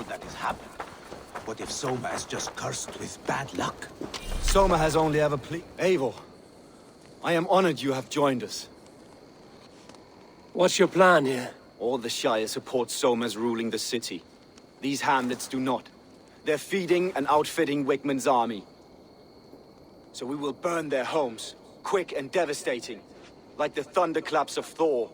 that has happened. What if Soma is just cursed with bad luck? Soma has only ever Eivor, I am honored you have joined us. What's your plan here? All the Shire support Soma's ruling the city. These hamlets do not. They're feeding and outfitting Wickman's army. So we will burn their homes, quick and devastating, like the thunderclaps of Thor.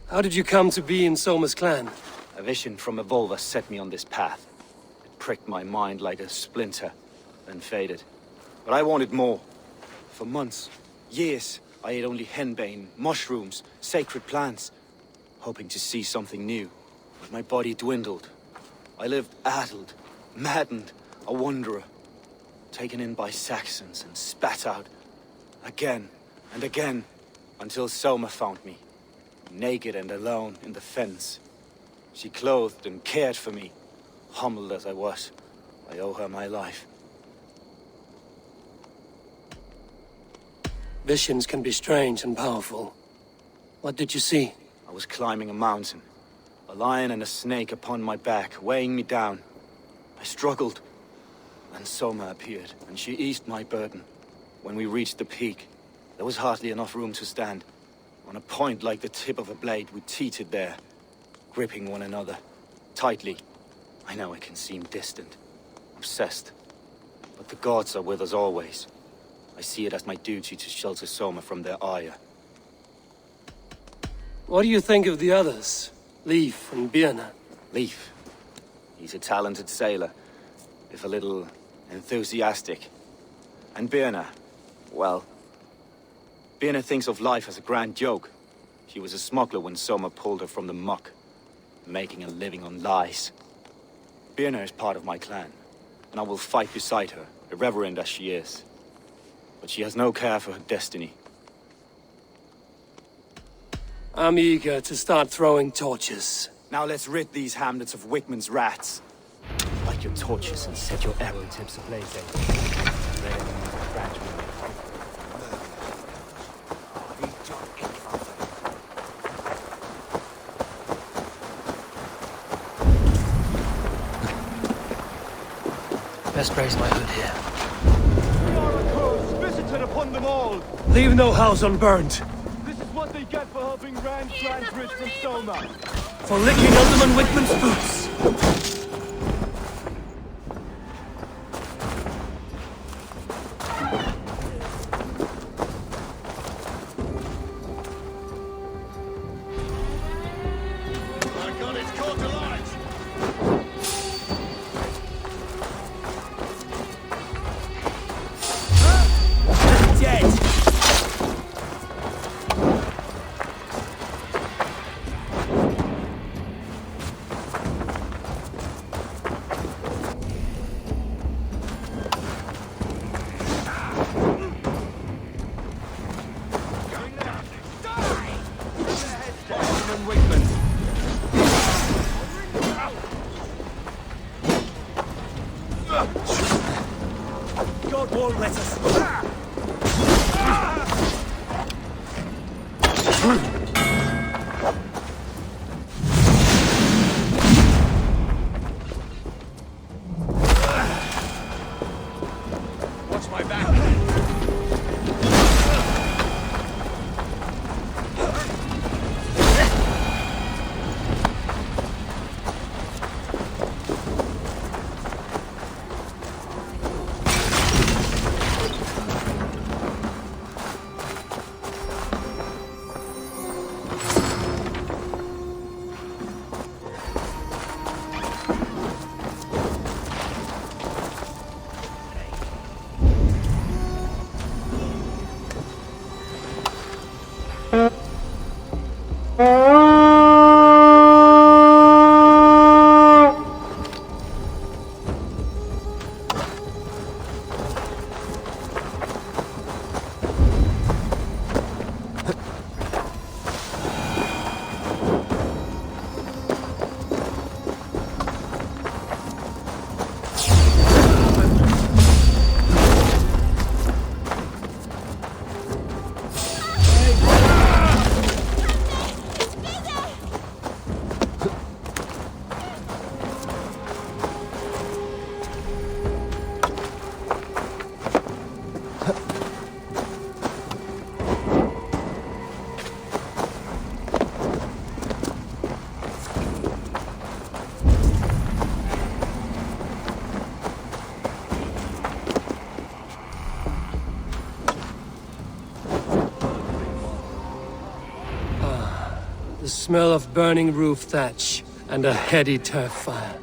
How did you come to be in Soma's clan? A vision from Evolva set me on this path. It pricked my mind like a splinter, then faded. But I wanted more. For months, years, I ate only henbane, mushrooms, sacred plants, hoping to see something new. But my body dwindled. I lived addled, maddened, a wanderer, taken in by Saxons and spat out again and again, until Soma found me, naked and alone in the fens. She clothed and cared for me, humbled as I was. I owe her my life. Visions can be strange and powerful. What did you see? I was climbing a mountain, a lion and a snake upon my back, weighing me down. I struggled. Then Soma appeared, and she eased my burden. When we reached the peak, there was hardly enough room to stand. On a point like the tip of a blade, we teetered there, gripping one another, tightly. I know it can seem distant, obsessed, but the gods are with us always. I see it as my duty to shelter Soma from their ire. What do you think of the others? Leif and Birna? Leif. He's a talented sailor, if a little enthusiastic. And Birna, well, Birna thinks of life as a grand joke. She was a smuggler when Soma pulled her from the muck, making a living on lies. Birna is part of my clan, and I will fight beside her, irreverent as she is. But she has no care for her destiny. I'm eager to start throwing torches. Now let's rid these hamlets of Wickman's rats. Light your torches and set your arrow tips ablaze. Best raise my hood here. Visited upon them all. Leave no house unburnt. This is what they get for helping Rand Bridge from Soma. For licking Alderman Wickman's boots. smell of burning roof thatch and a heady turf fire.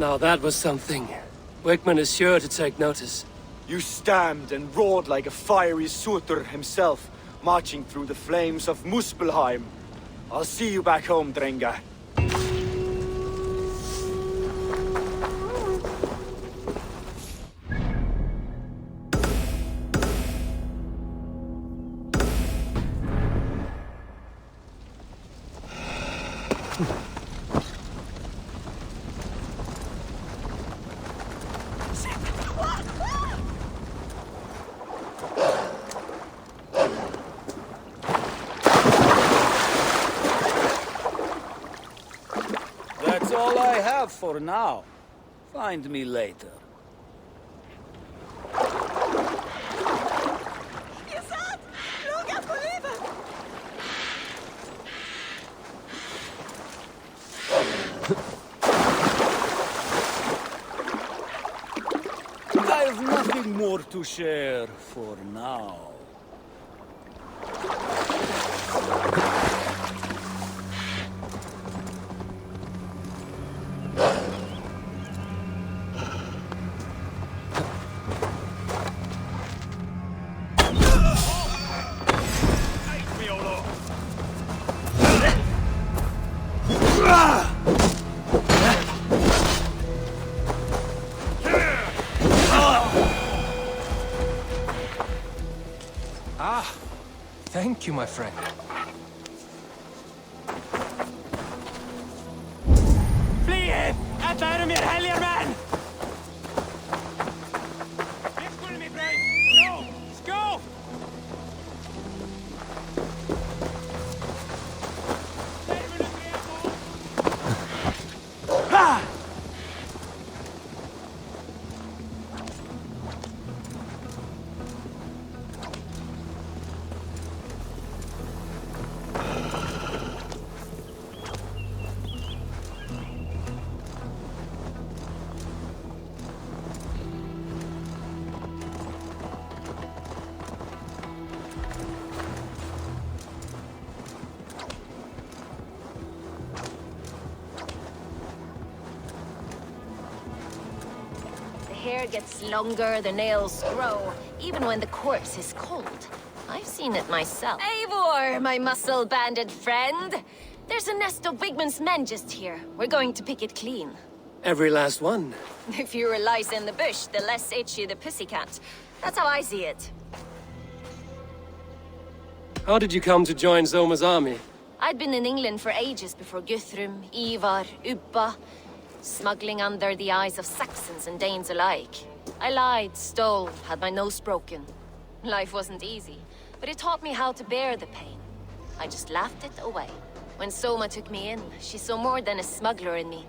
Now that was something. Wickman is sure to take notice. You stamped and roared like a fiery Surtur himself, marching through the flames of Muspelheim. I'll see you back home, Drenga. That's all I have for now. Find me later. I've nothing more to share for now. Thank you, my friend. Fly! Ett är mer helgermän! Let's me, Brian! Go! Let's go! The hair gets longer, the nails grow, even when the corpse is cold. I've seen it myself. Eivor, my muscle-banded friend! There's a nest of Wigman's men just here. We're going to pick it clean. Every last one. The fewer lice in the bush, the less itchy the pussycat. That's how I see it. How did you come to join Zoma's army? I'd been in England for ages before Guthrum, Ivar, Ubba, smuggling under the eyes of Saxons and Danes alike. I lied, stole, had my nose broken. Life wasn't easy, but it taught me how to bear the pain. I just laughed it away. When Soma took me in, she saw more than a smuggler in me.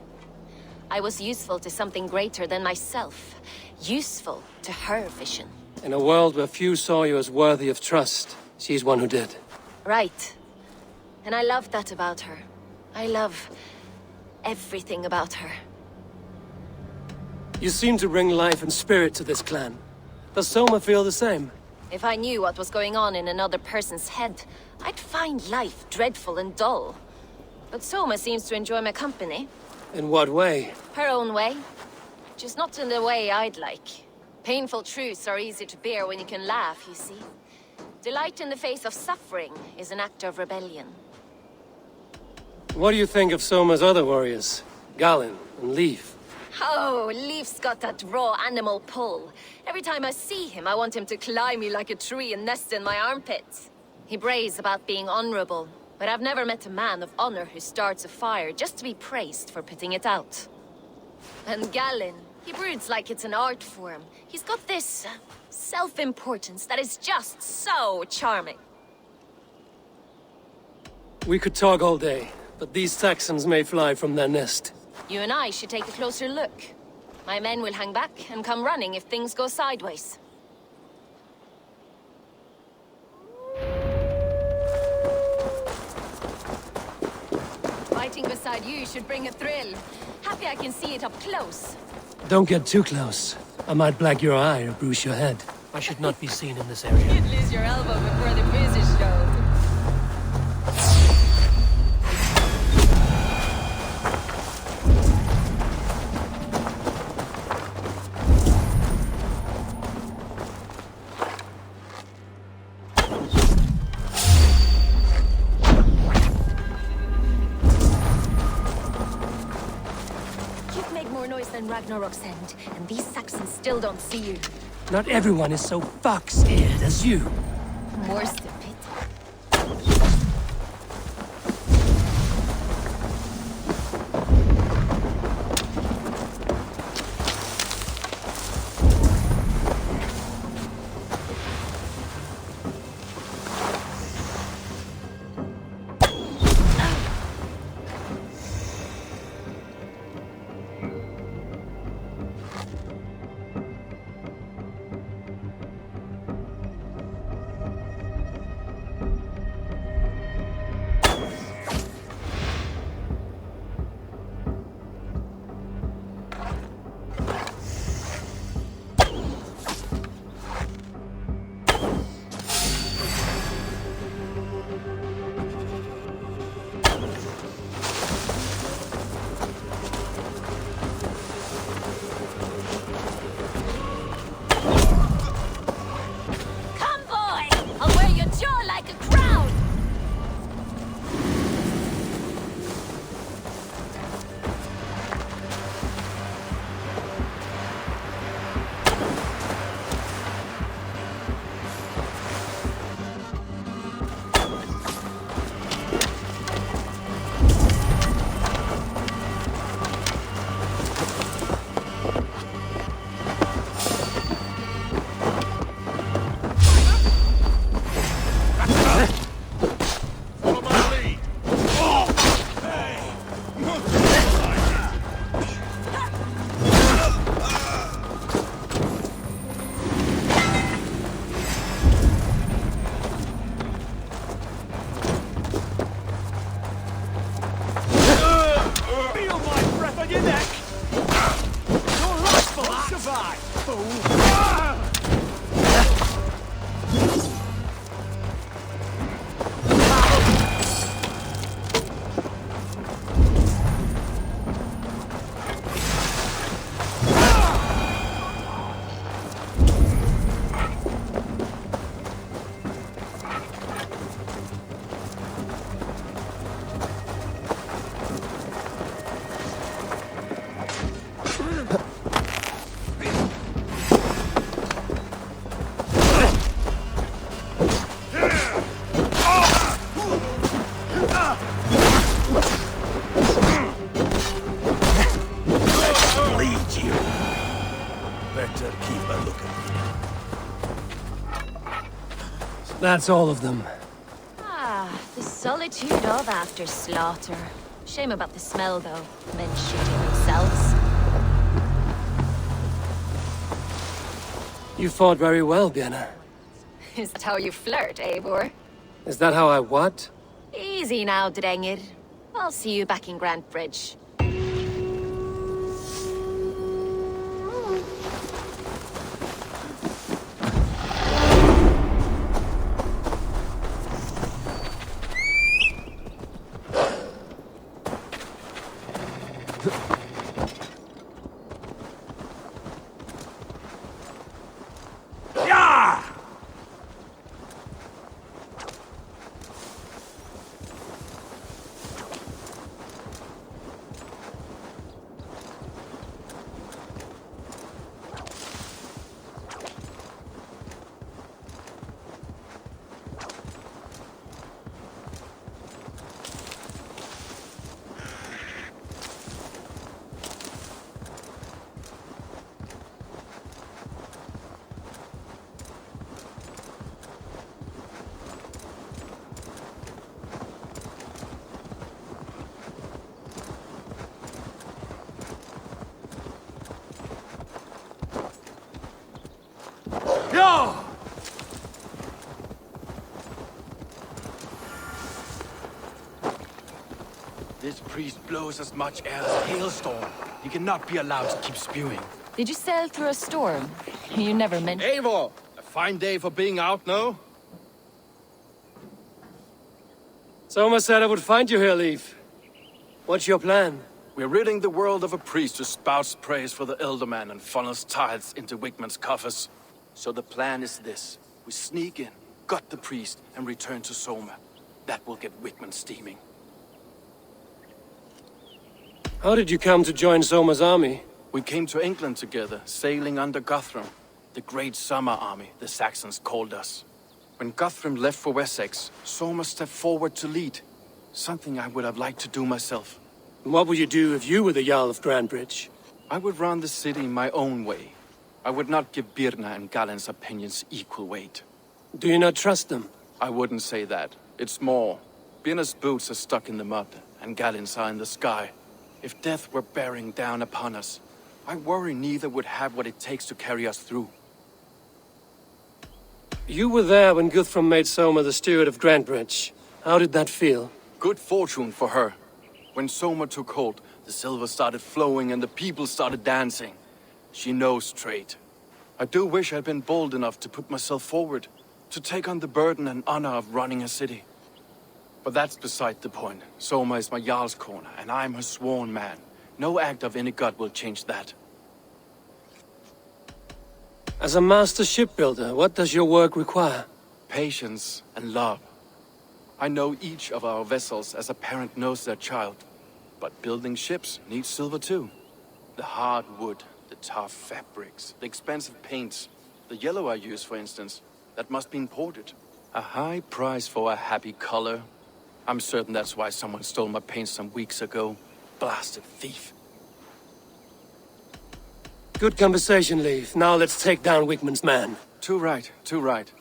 I was useful to something greater than myself. Useful to her vision. In a world where few saw you as worthy of trust, she's one who did. Right. And I love that about her. I love everything about her. You seem to bring life and spirit to this clan. Does Soma feel the same? If I knew what was going on in another person's head, I'd find life dreadful and dull. But Soma seems to enjoy my company. In what way? Her own way. Just not in the way I'd like. Painful truths are easy to bear when you can laugh, you see. Delight in the face of suffering is an act of rebellion. What do you think of Soma's other warriors? Galin and Leaf? Oh, Leaf's got that raw animal pull. Every time I see him, I want him to climb me like a tree and nest in my armpits. He brays about being honorable, but I've never met a man of honor who starts a fire just to be praised for putting it out. And Galin, he broods like it's an art form. He's got this self-importance that is just so charming. We could talk all day, but these Saxons may fly from their nest. You and I should take a closer look. My men will hang back and come running if things go sideways. Fighting beside you should bring a thrill. Happy I can see it up close. Don't get too close. I might black your eye or bruise your head. I should not be seen in this area. You'd lose your elbow before the music showed. Ragnarok's end, and these Saxons still don't see you. Not everyone is so fuck-scared as you. More's the pity. That's all of them. Ah, the solitude of after slaughter. Shame about the smell, though. Men shooting themselves. You fought very well, Vienna. Is that how you flirt, Eivor? Is that how I what? Easy now, Drengir. I'll see you back in Grand Bridge. This priest blows as much air as a hailstorm. He cannot be allowed to keep spewing. Did you sail through a storm? You never mentioned. Eivor! A fine day for being out, no? Soma said I would find you here, Leif. What's your plan? We're ridding the world of a priest who spouts praise for the Elderman and funnels tithes into Wigman's coffers. So the plan is this. We sneak in, gut the priest, and return to Soma. That will get Wigman steaming. How did you come to join Soma's army? We came to England together, sailing under Guthrum. The great summer army, the Saxons called us. When Guthrum left for Wessex, Soma stepped forward to lead. Something I would have liked to do myself. And what would you do if you were the Jarl of Grandbridge? I would run the city my own way. I would not give Birna and Galen's opinions equal weight. Do you not trust them? I wouldn't say that. It's more. Birna's boots are stuck in the mud, and Galen's are in the sky. If death were bearing down upon us, I worry neither would have what it takes to carry us through. You were there when Guthrum made Soma the steward of Grandbridge. How did that feel? Good fortune for her. When Soma took hold, the silver started flowing and the people started dancing. She knows trade. I do wish I'd been bold enough to put myself forward, to take on the burden and honor of running a city. But that's beside the point. Soma is my Jarl's corner, and I'm her sworn man. No act of any god will change that. As a master shipbuilder, what does your work require? Patience and love. I know each of our vessels as a parent knows their child. But building ships needs silver too. The hard wood, the tough fabrics, the expensive paints. The yellow I use, for instance, that must be imported. A high price for a happy color. I'm certain that's why someone stole my paint some weeks ago. Blasted thief. Good conversation, Leif. Now let's take down Wigman's man. Too right, too right.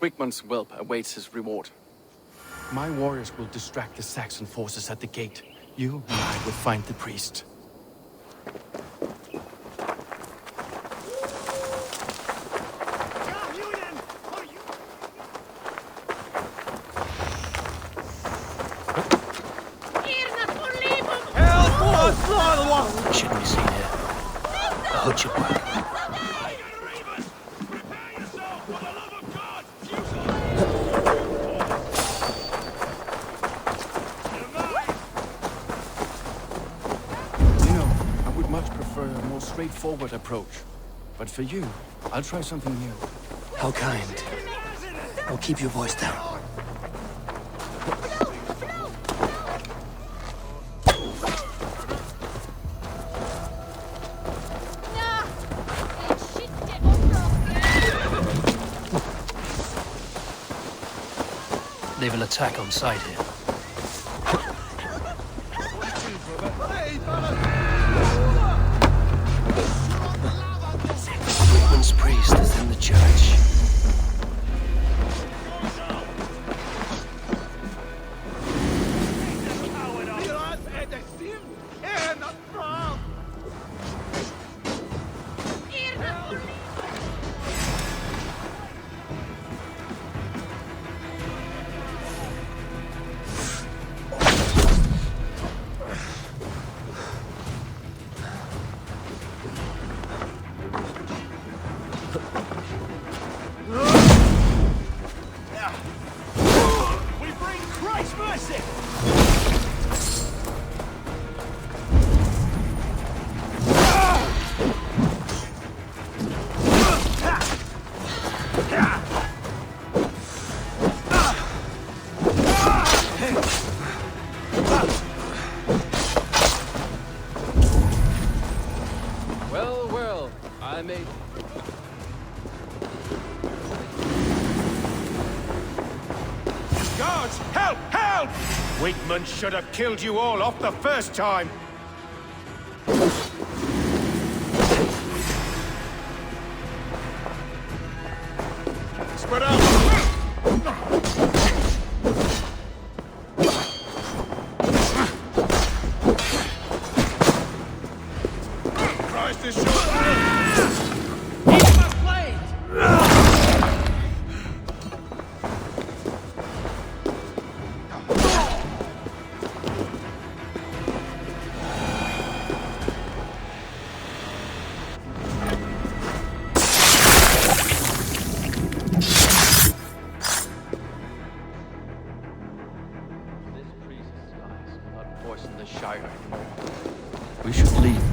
Wigman's whelp awaits his reward. My warriors will distract the Saxon forces at the gate. You and I will find the priest. Shouldn't be seen here. A hutch of work. You know, I would much prefer a more straightforward approach. But for you, I'll try something new. How kind. I'll keep your voice down. They will attack on sight here. Wigman's priest is in the church. I made... Guards! Help! Help! Wigman should have killed you all off the first time! Spread out! Christ is short! We should leave.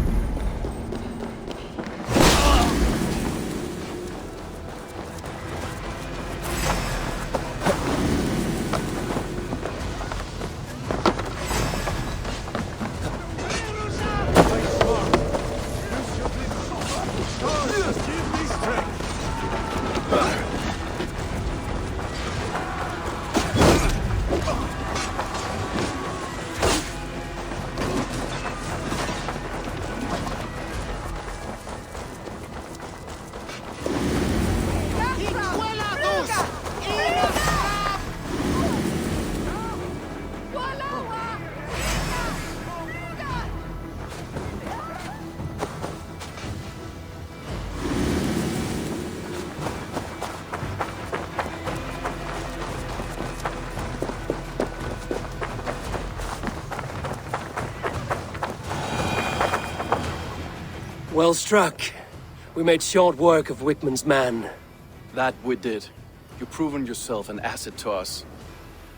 Well struck. We made short work of Wickman's man. That we did. You've proven yourself an asset to us.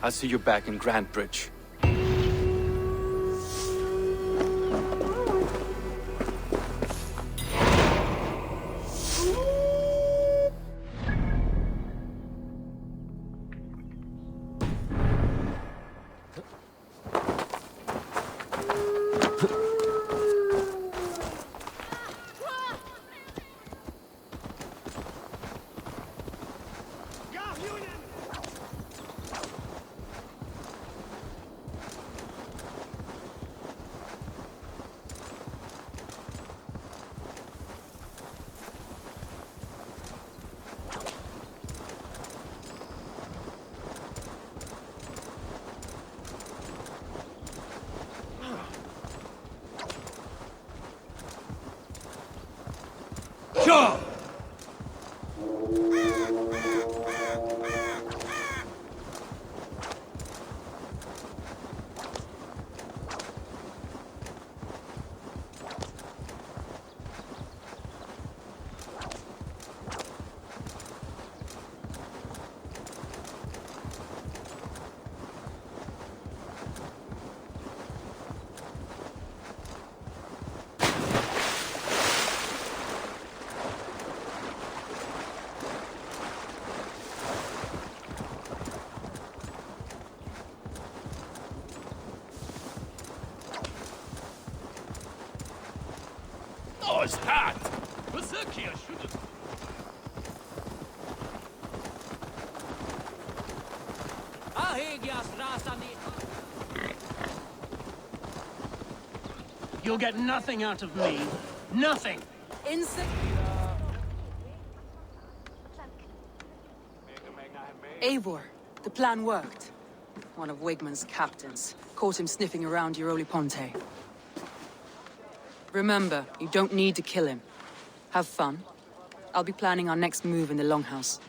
I'll see you back in Grantbridge. Sure! Was that? You'll get nothing out of me. Nothing. Eivor, the plan worked. One of Wigman's captains caught him sniffing around Euroli Ponte. Remember, you don't need to kill him. Have fun. I'll be planning our next move in the Longhouse.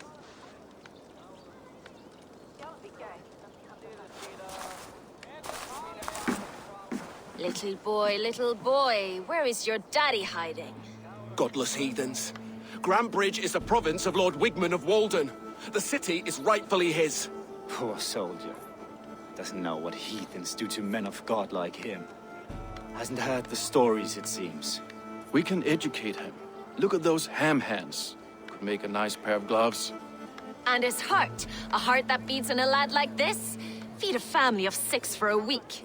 Little boy, where is your daddy hiding? Godless heathens. Grantbridge is a province of Lord Wigman of Walden. The city is rightfully his. Poor soldier. Doesn't know what heathens do to men of God like him. Hasn't heard the stories, it seems. We can educate him. Look at those ham hands. Could make a nice pair of gloves. And his heart. A heart that beats in a lad like this? Feed a family of 6 for a week.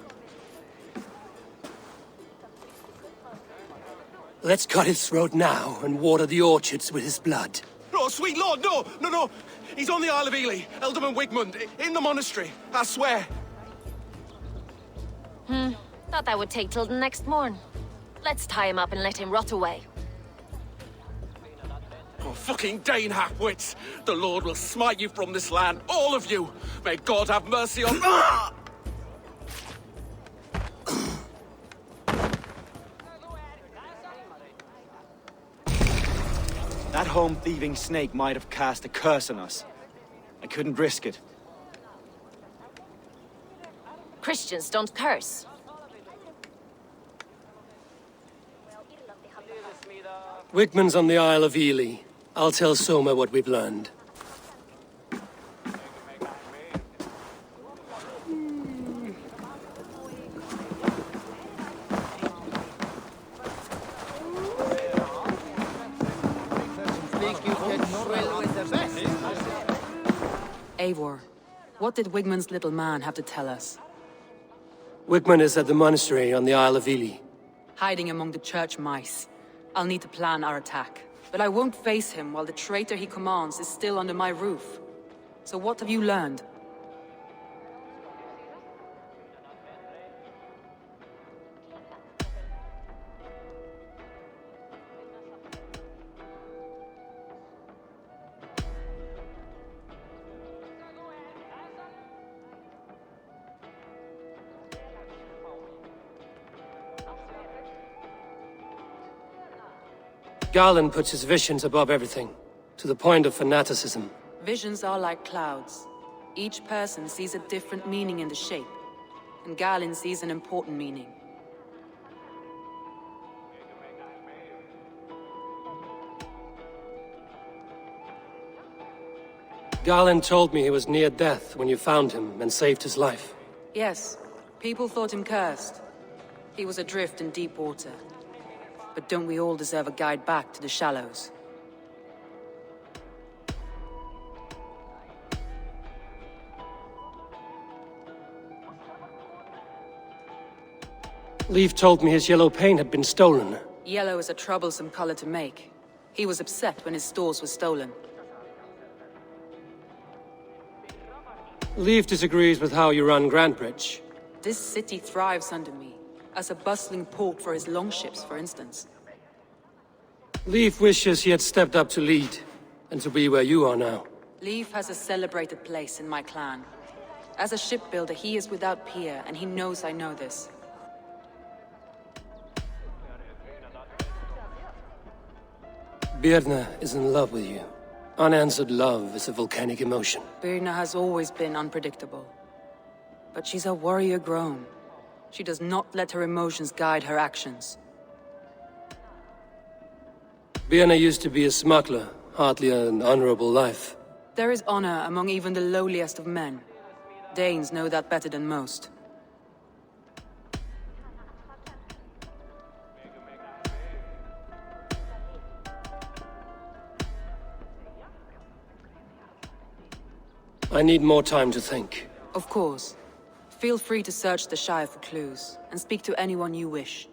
Let's cut his throat now and water the orchards with his blood. No, sweet lord, no, no, no. He's on the Isle of Ely, Ealdorman Wigmund, in the monastery, I swear. Thought that would take till the next morn. Let's tie him up and let him rot away. Oh, fucking Dane halfwits! The Lord will smite you from this land, all of you! May God have mercy on... That home-thieving snake might have cast a curse on us. I couldn't risk it. Christians don't curse. Wigman's on the Isle of Ely. I'll tell Soma what we've learned. Eivor, what did Wigman's little man have to tell us? Wigman is at the monastery on the Isle of Ely. Hiding among the church mice. I'll need to plan our attack. But I won't face him while the traitor he commands is still under my roof. So what have you learned? Garland puts his visions above everything, to the point of fanaticism. Visions are like clouds. Each person sees a different meaning in the shape, and Garland sees an important meaning. Garland told me he was near death when you found him and saved his life. Yes, people thought him cursed. He was adrift in deep water. But don't we all deserve a guide back to the shallows? Leaf told me his yellow paint had been stolen. Yellow is a troublesome color to make. He was upset when his stores were stolen. Leaf disagrees with how you run Grantbridge. This city thrives under me. As a bustling port for his longships, for instance. Leaf wishes he had stepped up to lead, and to be where you are now. Leaf has a celebrated place in my clan. As a shipbuilder, he is without peer, and he knows I know this. Birna is in love with you. Unanswered love is a volcanic emotion. Birna has always been unpredictable. But she's a warrior grown. She does not let her emotions guide her actions. Birna used to be a smuggler, hardly an honorable life. There is honor among even the lowliest of men. Danes know that better than most. I need more time to think. Of course. Feel free to search the Shire for clues, and speak to anyone you wish.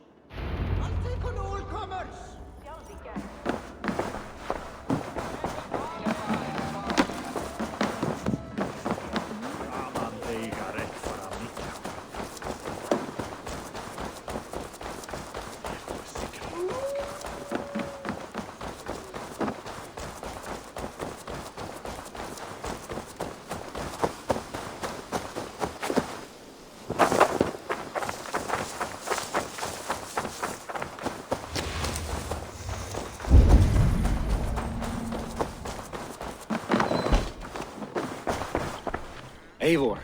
Eivor,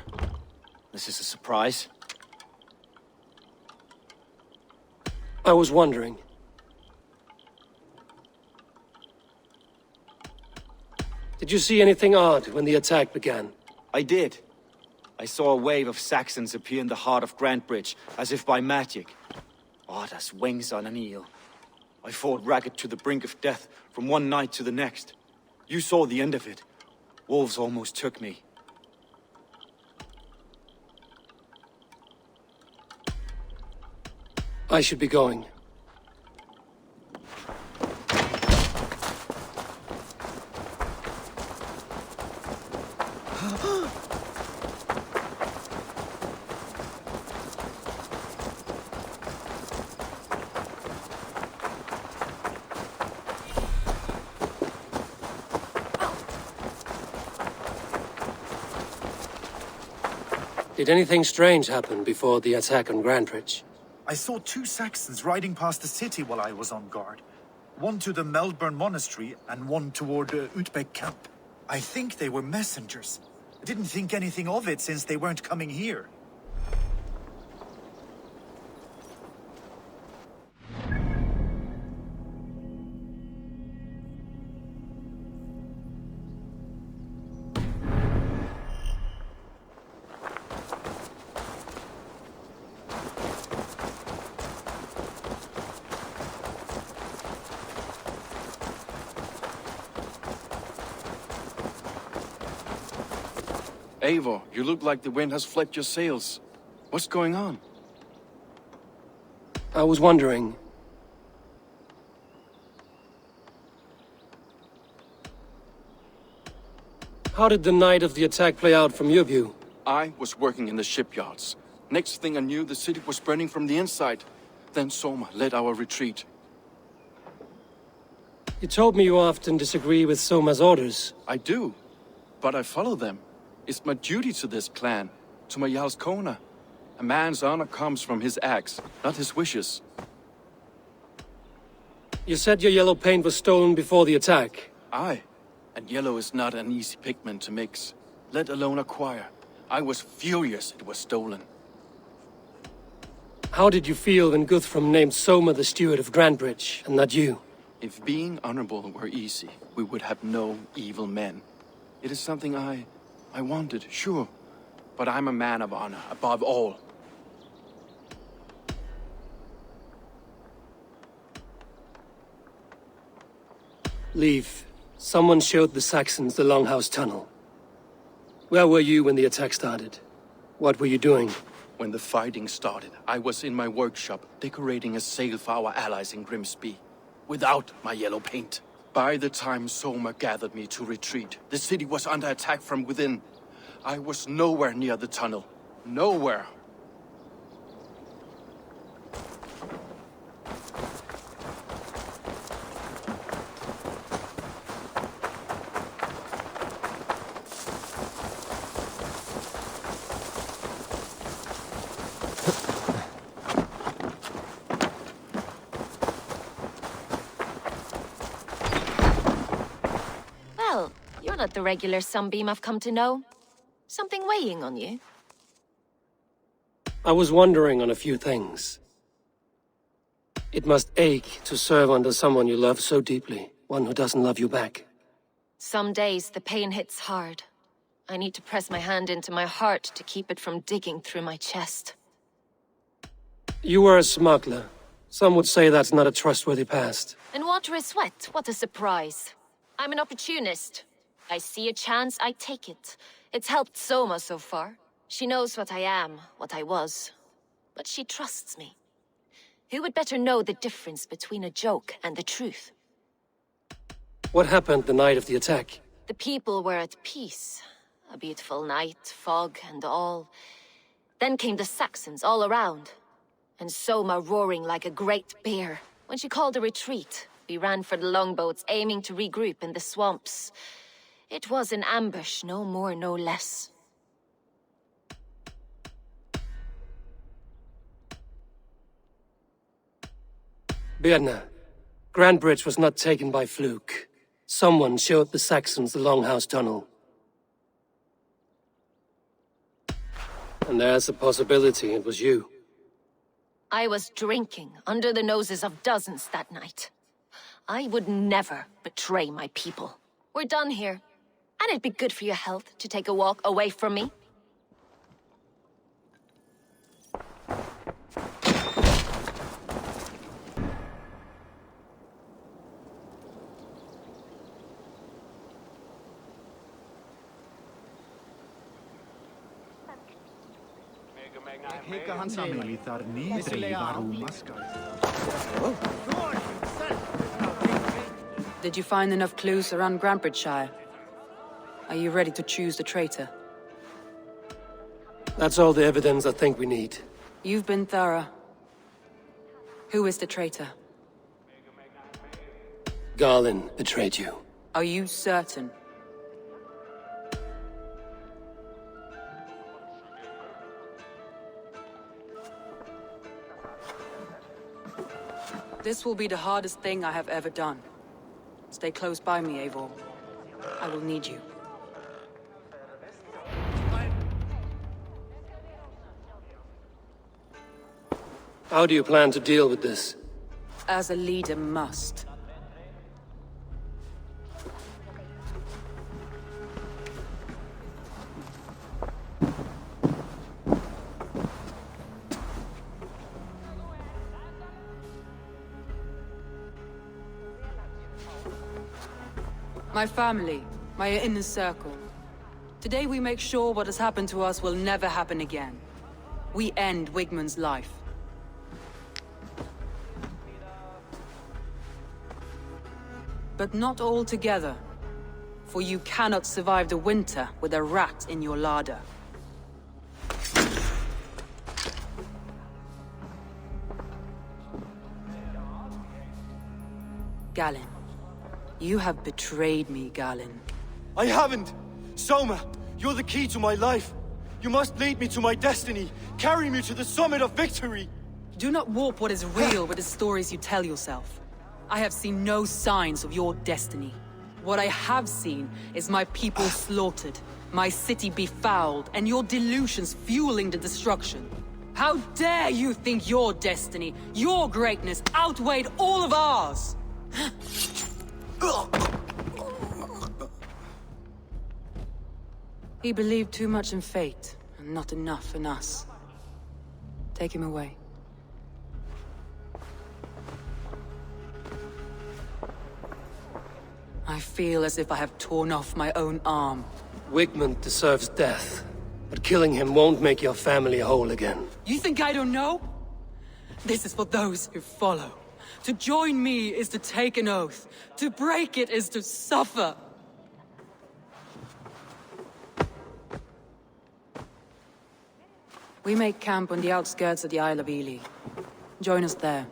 this is a surprise. I was wondering. Did you see anything odd when the attack began? I did. I saw a wave of Saxons appear in the heart of Grantbridge, as if by magic. Odd as wings on an eel. I fought ragged to the brink of death from one night to the next. You saw the end of it. Wolves almost took me. I should be going. Did anything strange happen before the attack on Grandbridge? I saw 2 Saxons riding past the city while I was on guard. One to the Melbourne Monastery and one toward Utbeck camp. I think they were messengers. I didn't think anything of it since they weren't coming here. Eivor, you look like the wind has flipped your sails. What's going on? I was wondering... How did the night of the attack play out from your view? I was working in the shipyards. Next thing I knew, the city was burning from the inside. Then Soma led our retreat. You told me you often disagree with Soma's orders. I do, but I follow them. It's my duty to this clan, to my Jarl's Kona. A man's honor comes from his acts, not his wishes. You said your yellow paint was stolen before the attack. Aye, and yellow is not an easy pigment to mix, let alone acquire. I was furious it was stolen. How did you feel when Guthrum named Soma the steward of Grandbridge, and not you? If being honorable were easy, we would have no evil men. It is something I wanted, sure. But I'm a man of honor, above all. Leave. Someone showed the Saxons the Longhouse Tunnel. Where were you when the attack started? What were you doing? When the fighting started, I was in my workshop, decorating a sail for our allies in Grimsby. Without my yellow paint. By the time Soma gathered me to retreat, the city was under attack from within. I was nowhere near the tunnel. Nowhere. Well, you're not the regular Sunbeam I've come to know. Something weighing on you? I was wondering on a few things. It must ache to serve under someone you love so deeply, one who doesn't love you back. Some days the pain hits hard. I need to press my hand into my heart to keep it from digging through my chest. You were a smuggler. Some would say that's not a trustworthy past. And water is wet, what a surprise. I'm an opportunist. I see a chance, I take it. It's helped Soma so far. She knows what I am, what I was. But she trusts me. Who would better know the difference between a joke and the truth? What happened the night of the attack? The people were at peace. A beautiful night, fog and all. Then came the Saxons all around. And Soma roaring like a great bear. When she called a retreat, we ran for the longboats, aiming to regroup in the swamps. It was an ambush, no more, no less. Birna, Grandbridge was not taken by fluke. Someone showed the Saxons the Longhouse Tunnel. And there's a possibility it was you. I was drinking under the noses of dozens that night. I would never betray my people. We're done here. And it'd be good for your health to take a walk away from me. Did you find enough clues around Grandbridgeshire? Are you ready to choose the traitor? That's all the evidence I think we need. You've been thorough. Who is the traitor? Garlin betrayed you. Are you certain? This will be the hardest thing I have ever done. Stay close by me, Eivor. I will need you. How do you plan to deal with this? As a leader must. My family, my inner circle. Today we make sure what has happened to us will never happen again. We end Wigmund's life. But not all together. For you cannot survive the winter with a rat in your larder. Galen. You have betrayed me, Galen. I haven't! Soma, you're the key to my life. You must lead me to my destiny. Carry me to the summit of victory. Do not warp what is real with the stories you tell yourself. I have seen no signs of your destiny. What I have seen is my people slaughtered, my city befouled, and your delusions fueling the destruction. How dare you think your destiny, your greatness, outweighed all of ours? He believed too much in fate, and not enough in us. Take him away. I feel as if I have torn off my own arm. Wigmund deserves death, but killing him won't make your family whole again. You think I don't know? This is for those who follow. To join me is to take an oath. To break it is to suffer. We make camp on the outskirts of the Isle of Ely. Join us there.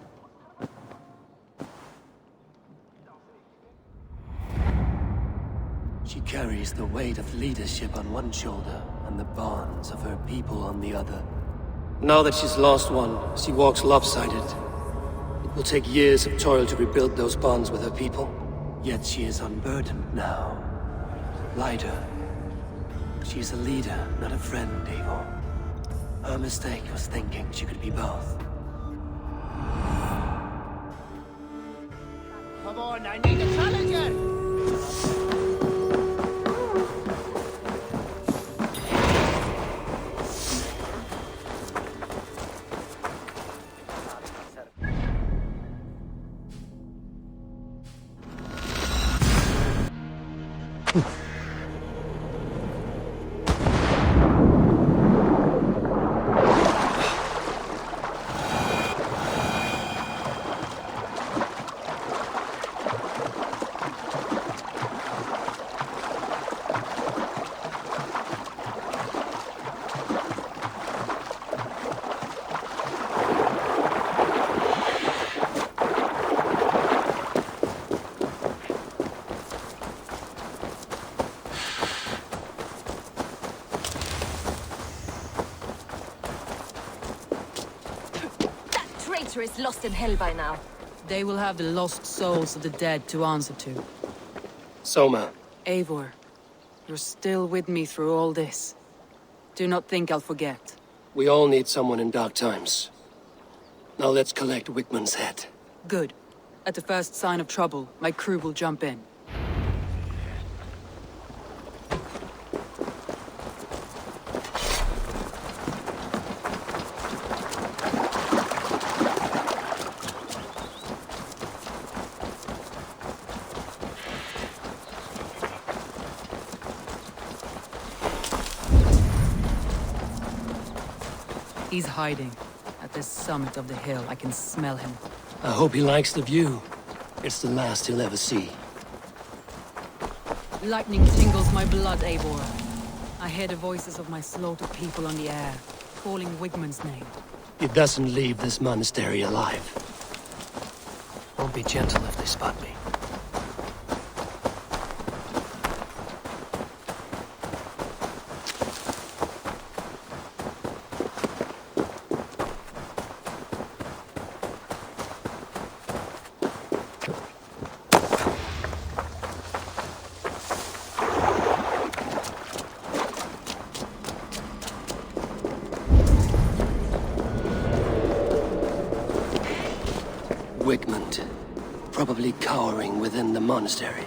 She carries the weight of leadership on one shoulder and the bonds of her people on the other. Now that she's lost one, she walks lopsided. It will take years of toil to rebuild those bonds with her people. Yet she is unburdened now. Lighter. She is a leader, not a friend, Eivor. Her mistake was thinking she could be both. Come on, I need a challenger! Is lost in hell by now. They will have the lost souls of the dead to answer to. Soma. Eivor, you're still with me through all this. Do not think I'll forget. We all need someone in dark times. Now let's collect Wigmund's head. Good. At the first sign of trouble, my crew will jump in. He's hiding. At the summit of the hill, I can smell him. I hope he likes the view. It's the last he'll ever see. Lightning tingles my blood, Eivor. I hear the voices of my slaughtered people on the air, calling Wigmund's name. He doesn't leave this monastery alive. Won't be gentle if they spot me. Wigmund, probably cowering within the monastery.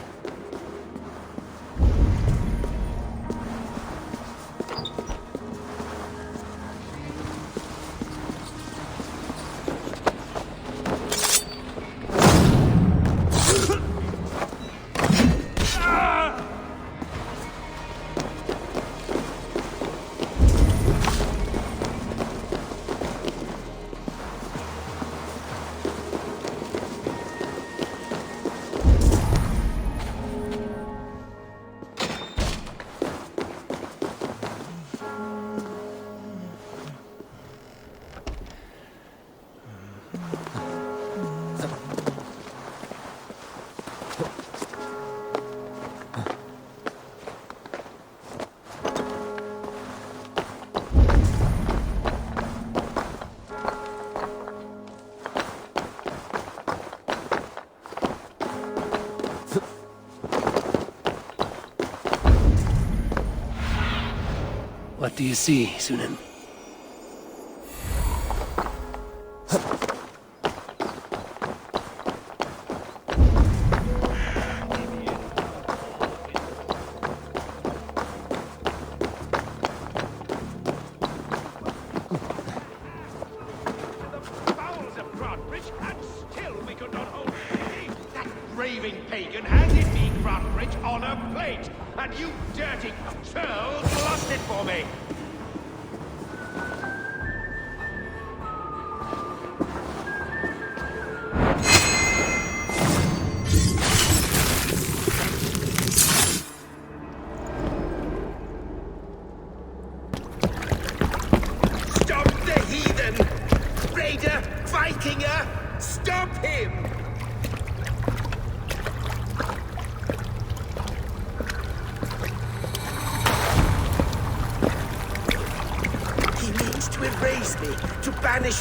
What do you see, Sunan?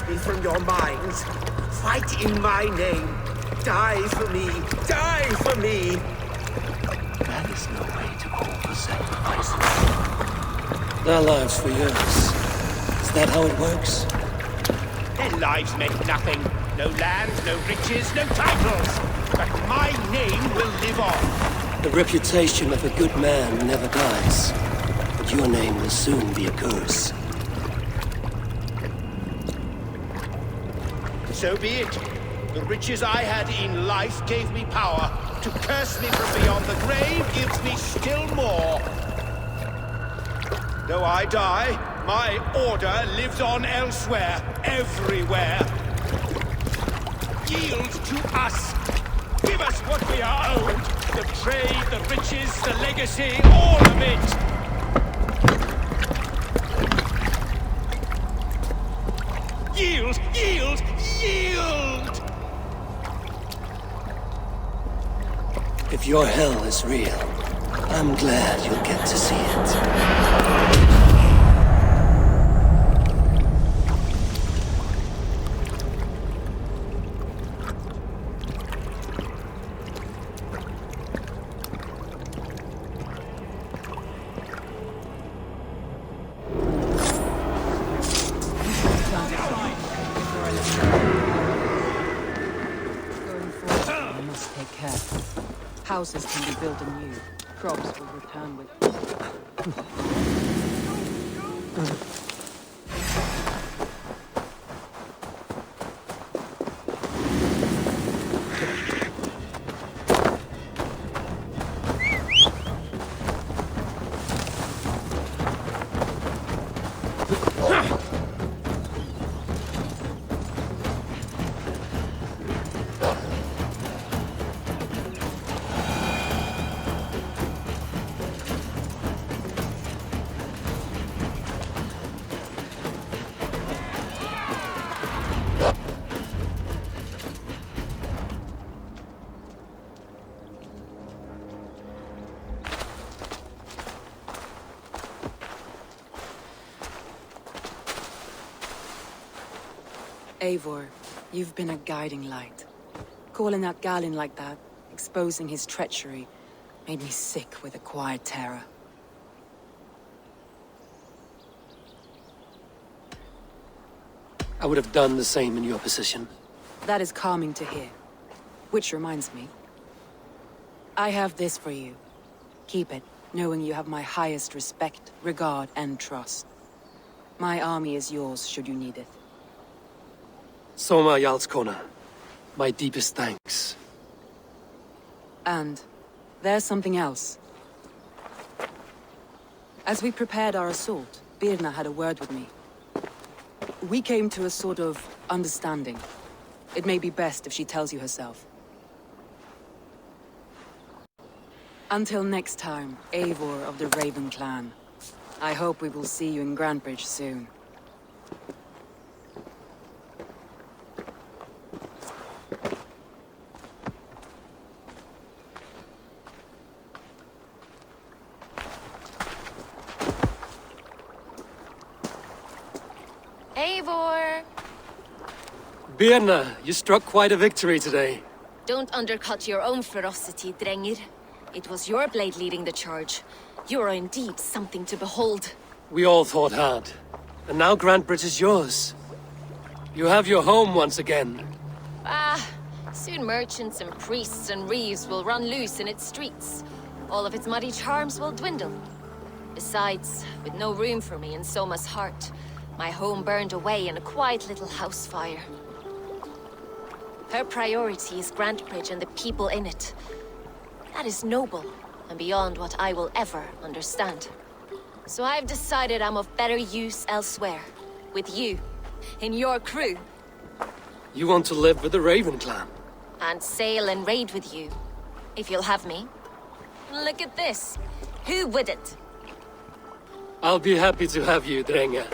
Me from your minds. Fight in my name. Die for me. Die for me. That is no way to call for sacrifices. Their lives for yours. Is that how it works? Their lives meant nothing. No land, no riches, no titles. But my name will live on. The reputation of a good man never dies. But your name will soon be a curse. So be it. The riches I had in life gave me power. To curse me from beyond the grave gives me still more. Though I die, my order lives on elsewhere, everywhere. Yield to us. Give us what we are owed. The trade, the riches, the legacy, all of it. Yield! Yield! Yield! If your hell is real, I'm glad you'll get to see it. Houses can be built anew. Crops will return with... Eivor, you've been a guiding light. Calling out Galin like that, exposing his treachery, made me sick with a quiet terror. I would have done the same in your position. That is calming to hear. Which reminds me. I have this for you. Keep it, knowing you have my highest respect, regard, and trust. My army is yours, should you need it. Soma Jarlskona, my deepest thanks. And there's something else. As we prepared our assault, Birna had a word with me. We came to a sort of understanding. It may be best if she tells you herself. Until next time, Eivor of the Raven Clan. I hope we will see you in Grantebridge soon. Eivor! Birna, you struck quite a victory today. Don't undercut your own ferocity, Drengir. It was your blade leading the charge. You are indeed something to behold. We all fought hard. And now Grantebridge is yours. You have your home once again. Soon merchants and priests and reeves will run loose in its streets. All of its muddy charms will dwindle. Besides, with no room for me in Soma's heart, my home burned away in a quiet little house fire. Her priority is Grantebridge and the people in it. That is noble, and beyond what I will ever understand. So I've decided I'm of better use elsewhere. With you. In your crew. You want to live with the Raven Clan? And sail and raid with you. If you'll have me. Look at this. Who wouldn't? I'll be happy to have you, Drenge.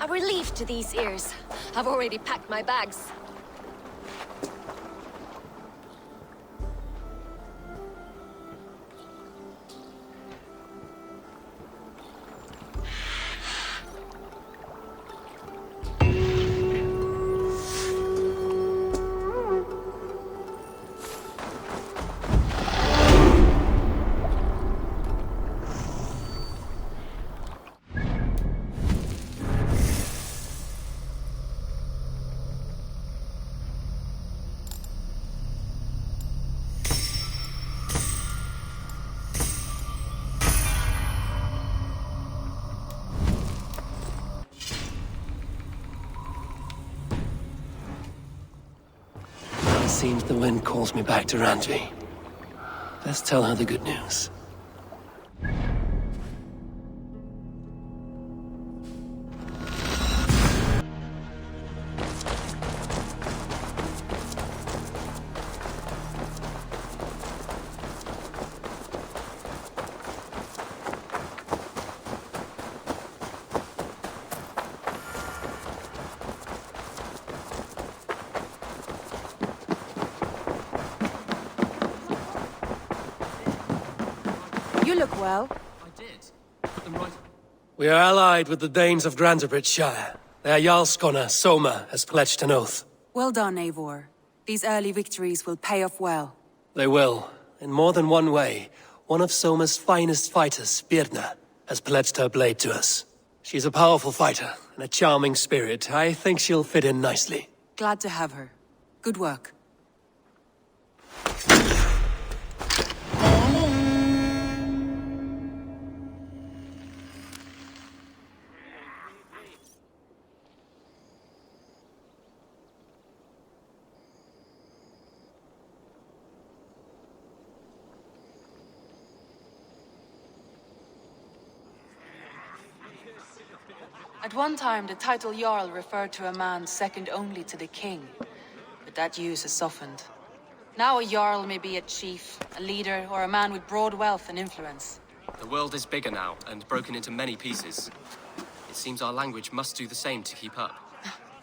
A relief to these ears. I've already packed my bags. Seems the wind calls me back to Randvi. Let's tell her the good news. You look well. I did. Put them right. We are allied with the Danes of Grantebridge Shire. Their Jarlskona, Soma, has pledged an oath. Well done, Eivor. These early victories will pay off well. They will. In more than one way, one of Soma's finest fighters, Birna, has pledged her blade to us. She's a powerful fighter and a charming spirit. I think she'll fit in nicely. Glad to have her. Good work. At one time, the title Jarl referred to a man second only to the king. But that use has softened. Now a Jarl may be a chief, a leader, or a man with broad wealth and influence. The world is bigger now, and broken into many pieces. It seems our language must do the same to keep up.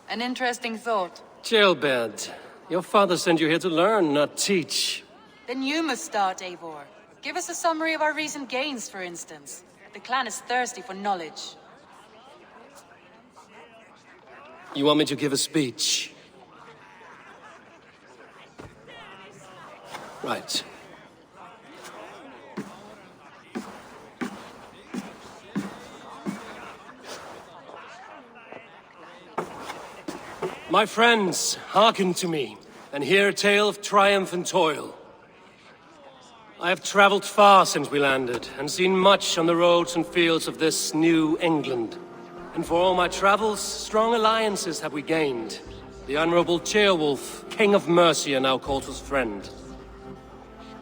An interesting thought. Jailbird, your father sent you here to learn, not teach. Then you must start, Eivor. Give us a summary of our recent gains, for instance. The clan is thirsty for knowledge. You want me to give a speech? Right. My friends, hearken to me, and hear a tale of triumph and toil. I have traveled far since we landed, and seen much on the roads and fields of this new England. And for all my travels, strong alliances have we gained. The Honorable Ceolwulf, King of Mercia, now calls us friend.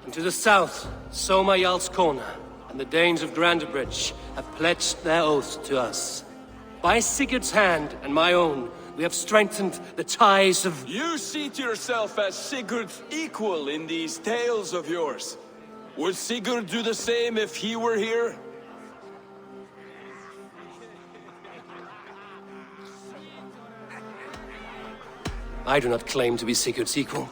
And to the south, Soma Jarl's Corner, and the Danes of Grandebridge have pledged their oath to us. By Sigurd's hand and my own, we have strengthened the ties of... You seat yourself as Sigurd's equal in these tales of yours. Would Sigurd do the same if he were here? I do not claim to be Sigurd's equal,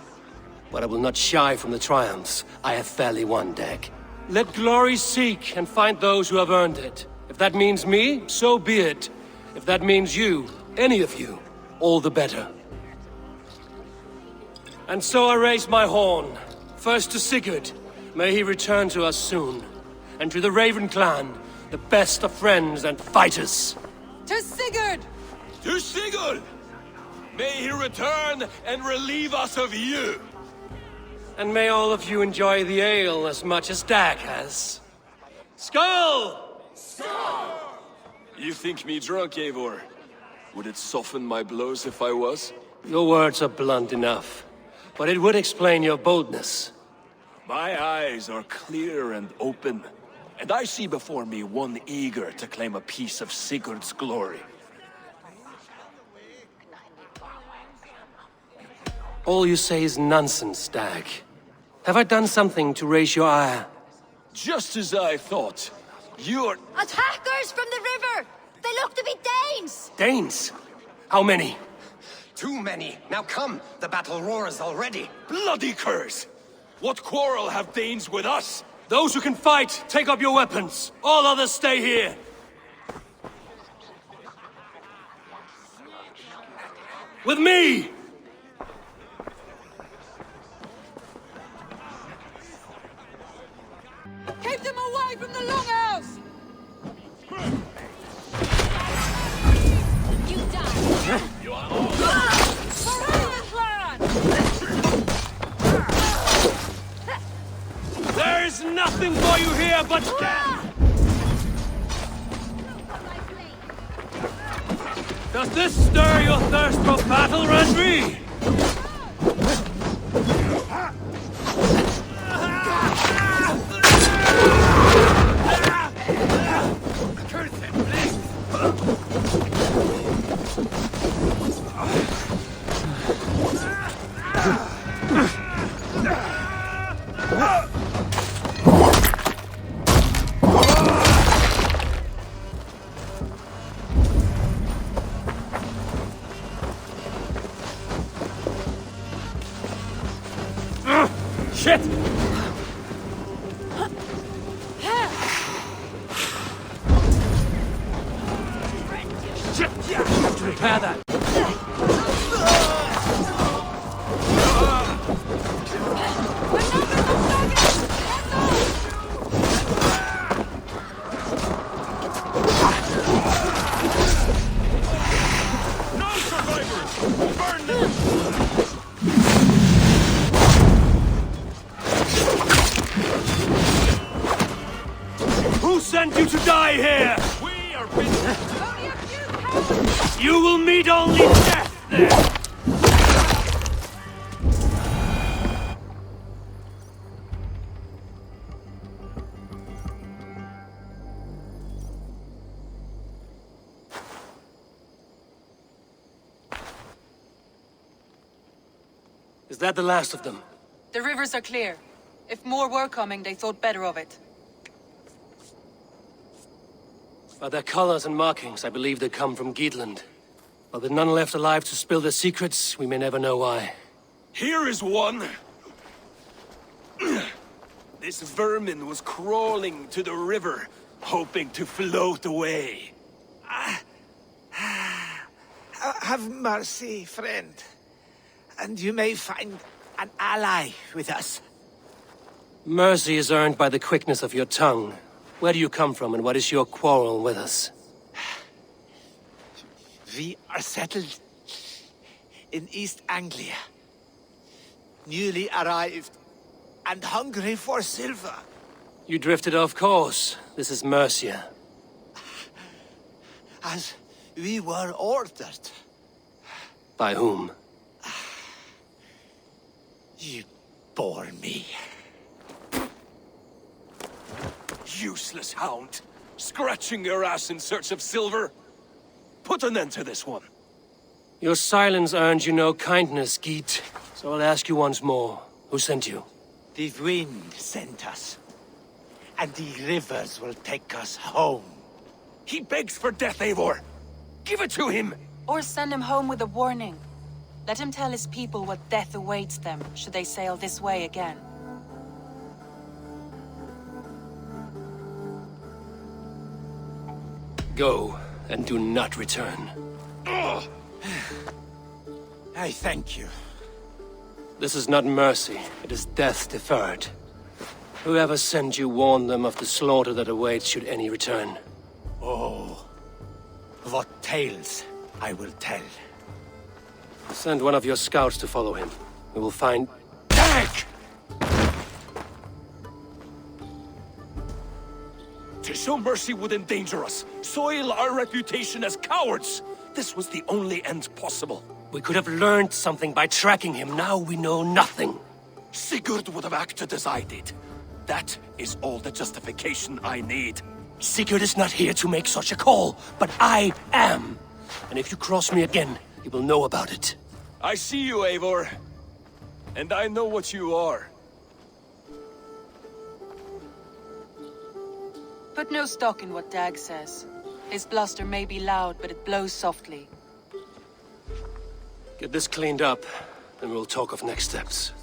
but I will not shy from the triumphs I have fairly won, Dag. Let glory seek and find those who have earned it. If that means me, so be it. If that means you, any of you, all the better. And so I raise my horn, first to Sigurd. May he return to us soon. And to the Raven clan, the best of friends and fighters. To Sigurd! To Sigurd! May he return and relieve us of you! And may all of you enjoy the ale as much as Dag has. Skull! Skull! You think me drunk, Eivor? Would it soften my blows if I was? Your words are blunt enough, but it would explain your boldness. My eyes are clear and open, and I see before me one eager to claim a piece of Sigurd's glory. All you say is nonsense, Dag. Have I done something to raise your ire? Just as I thought. You're... Attackers from the river! They look to be Danes! Danes? How many? Too many. Now come, the battle roars already. Bloody curs! What quarrel have Danes with us? Those who can fight, take up your weapons. All others stay here. With me! Keep them away from the longhouse! You die! You are all... There is nothing for you here but death! Does this stir your thirst for battle, Randri? Shit! Shit! Yeah, I have to repair that. No survivors! Burn them! Who sent you to die here? We are busy. You will meet only death there! Is that the last of them? The rivers are clear. If more were coming, they thought better of it. By their colors and markings, I believe they come from Geatland. But with none left alive to spill their secrets, we may never know why. Here is one. This vermin was crawling to the river, hoping to float away. Have mercy, friend. And you may find an ally with us. Mercy is earned by the quickness of your tongue. Where do you come from, and what is your quarrel with us? We are settled in East Anglia. Newly arrived and hungry for silver. You drifted off course. This is Mercia. As we were ordered. By whom? You bore me. Useless hound. Scratching your ass in search of silver. Put an end to this one. Your silence earned you no kindness, Geet. So I'll ask you once more. Who sent you? The wind sent us. And the rivers will take us home. He begs for death, Eivor. Give it to him. Or send him home with a warning. Let him tell his people what death awaits them should they sail this way again. Go, and do not return. Ugh. I thank you. This is not mercy, it is death deferred. Whoever sent you warned them of the slaughter that awaits should any return. Oh, what tales I will tell. Send one of your scouts to follow him. We will find... Dag! To show mercy would endanger us, soil our reputation as cowards. This was the only end possible. We could have learned something by tracking him. Now we know nothing. Sigurd would have acted as I did. That is all the justification I need. Sigurd is not here to make such a call, but I am. And if you cross me again, you will know about it. I see you, Eivor. And I know what you are. Put no stock in what Dag says. His bluster may be loud, but it blows softly. Get this cleaned up, then we'll talk of next steps.